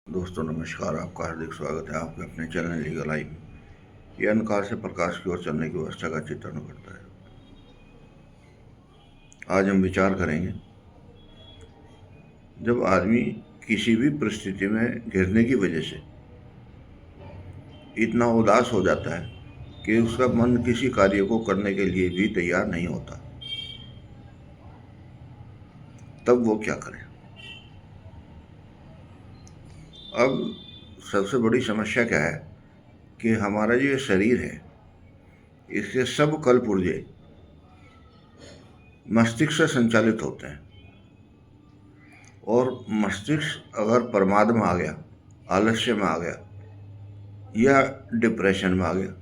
दोस्तों नमस्कार, आपका हार्दिक स्वागत है आपके अपने चैनल लीगल लाइफ में। यह अंधकार से प्रकाश की ओर चलने की व्यवस्था का चित्रण करता है। आज हम विचार करेंगे, जब आदमी किसी भी परिस्थिति में घिरने की वजह से इतना उदास हो जाता है कि उसका मन किसी कार्य को करने के लिए भी तैयार नहीं होता, तब वो क्या करे। अब सबसे बड़ी समस्या क्या है कि हमारा जो ये शरीर है, इसके सब कल पुर्जे मस्तिष्क से संचालित होते हैं, और मस्तिष्क अगर प्रमाद में आ गया, आलस्य में आ गया या डिप्रेशन में आ गया,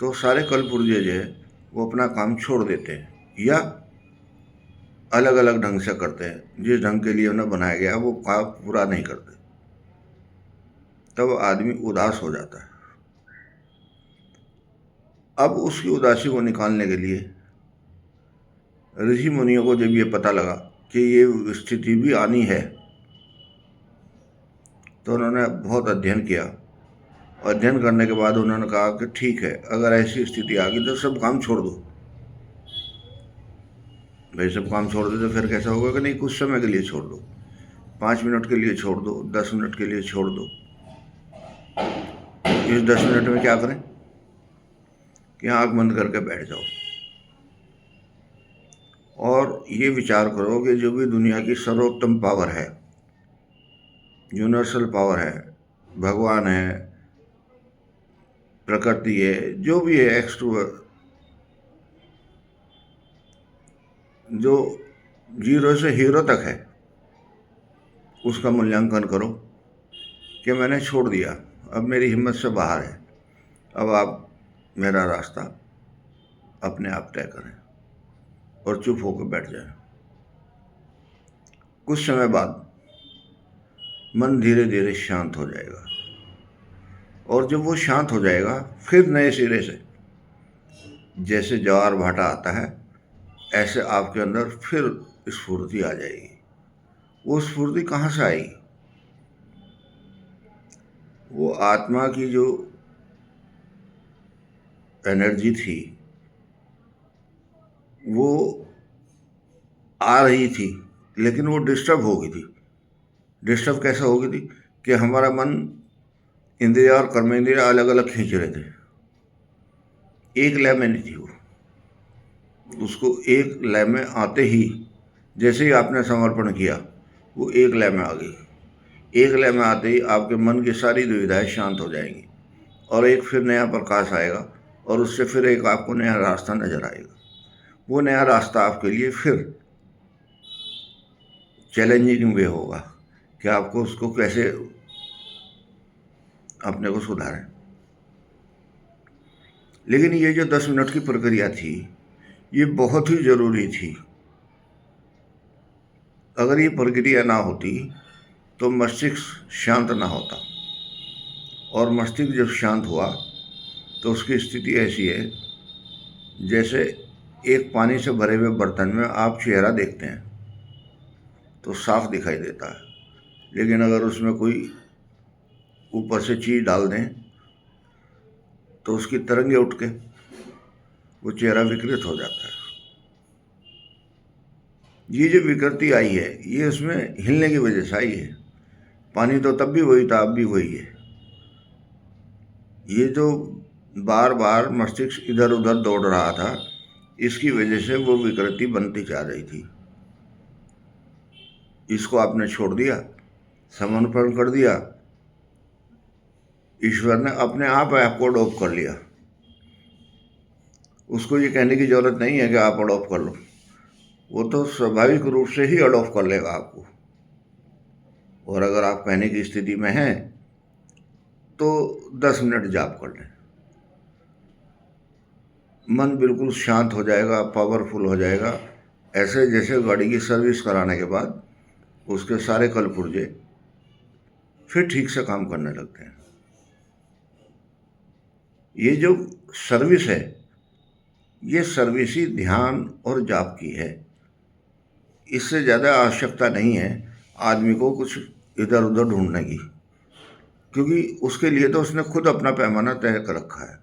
तो सारे कल पुर्जे जो है वो अपना काम छोड़ देते हैं या अलग अलग ढंग से करते हैं। जिस ढंग के लिए उन्हें बनाया गया वो काम पूरा नहीं करते, तब आदमी उदास हो जाता है। अब उसकी उदासी को निकालने के लिए ऋषि मुनियों को जब ये पता लगा कि ये स्थिति भी आनी है, तो उन्होंने बहुत अध्ययन किया। अध्ययन करने के बाद उन्होंने कहा कि ठीक है, अगर ऐसी स्थिति आ गई तो सब काम छोड़ दो। भाई सब काम छोड़ दो तो फिर कैसा होगा कि नहीं, कुछ समय के लिए छोड़ दो, 5 मिनट के लिए छोड़ दो, 10 मिनट के लिए छोड़ दो। इस 10 मिनट में क्या करें कि आँख बंद करके बैठ जाओ और ये विचार करो कि जो भी दुनिया की सर्वोत्तम पावर है, यूनिवर्सल पावर है, भगवान है, प्रकृति है, जो भी है एक्स जो जीरो से हीरो तक है, उसका मूल्यांकन करो कि मैंने छोड़ दिया, अब मेरी हिम्मत से बाहर है, अब आप मेरा रास्ता अपने आप तय करें और चुप होकर बैठ जाए। कुछ समय बाद मन धीरे धीरे शांत हो जाएगा, और जब वो शांत हो जाएगा फिर नए सिरे से जैसे ज्वार भाटा आता है, ऐसे आपके अंदर फिर स्फूर्ति आ जाएगी। वो स्फूर्ति कहाँ से आएगी? वो आत्मा की जो एनर्जी थी वो आ रही थी, लेकिन वो डिस्टर्ब हो गई थी। डिस्टर्ब कैसे हो गई थी कि हमारा मन इंद्रिया और कर्मेंद्रिया अलग अलग खींच रहे थे, एक लय में नहीं थी वो। उसको एक लय में आते ही, जैसे ही आपने समर्पण किया, वो एक लय में आ गई। एक लय में आते ही आपके मन की सारी दुविधाएं शांत हो जाएंगी और एक फिर नया प्रकाश आएगा, और उससे फिर एक आपको नया रास्ता नजर आएगा। वो नया रास्ता आपके लिए फिर चैलेंजिंग वे होगा कि आपको उसको कैसे अपने को सुधारें। लेकिन ये जो 10 मिनट की प्रक्रिया थी, ये बहुत ही ज़रूरी थी। अगर ये प्रक्रिया ना होती तो मस्तिष्क शांत ना होता, और मस्तिष्क जब शांत हुआ तो उसकी स्थिति ऐसी है जैसे एक पानी से भरे हुए बर्तन में आप चेहरा देखते हैं तो साफ दिखाई देता है, लेकिन अगर उसमें कोई ऊपर से चीज़ डाल दें तो उसकी तरंगे उठ के वो चेहरा विकृत हो जाता है। ये जो विकृति आई है, ये उसमें हिलने की वजह से आई है। पानी तो तब भी वही था, अब भी वही है। ये जो बार बार मस्तिष्क इधर उधर दौड़ रहा था, इसकी वजह से वो विकृति बनती जा रही थी। इसको आपने छोड़ दिया, समर्पण कर दिया, ईश्वर ने अपने आप आपको अडॉप्ट कर लिया। उसको ये कहने की जरूरत नहीं है कि आप अडॉप्ट कर लो, वो तो स्वाभाविक रूप से ही अडॉप्ट कर लेगा आपको। और अगर आप कहने की स्थिति में हैं तो 10 मिनट जाप कर लें, मन बिल्कुल शांत हो जाएगा, पावरफुल हो जाएगा। ऐसे जैसे गाड़ी की सर्विस कराने के बाद उसके सारे कल पुर्जे फिर ठीक से काम करने लगते हैं। ये जो सर्विस है, ये सर्विस ही ध्यान और जाप की है। इससे ज़्यादा आवश्यकता नहीं है आदमी को कुछ इधर उधर ढूंढने की, क्योंकि उसके लिए तो उसने खुद अपना पैमाना तय कर रखा है।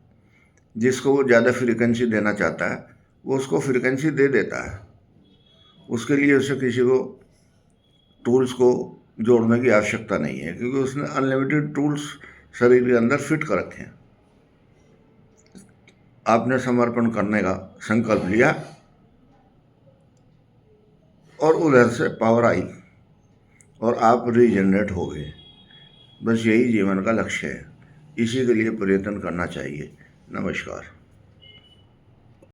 जिसको वो ज़्यादा फ्रीक्वेंसी देना चाहता है वो उसको फ्रीक्वेंसी दे देता है। उसके लिए उसे किसी को टूल्स को जोड़ने की आवश्यकता नहीं है, क्योंकि उसने अनलिमिटेड टूल्स शरीर के अंदर फिट कर रखे हैं। आपने समर्पण करने का संकल्प लिया और उधर से पावर आई और आप रीजनरेट हो गए। बस यही जीवन का लक्ष्य है, इसी के लिए प्रयत्न करना चाहिए। नमस्कार।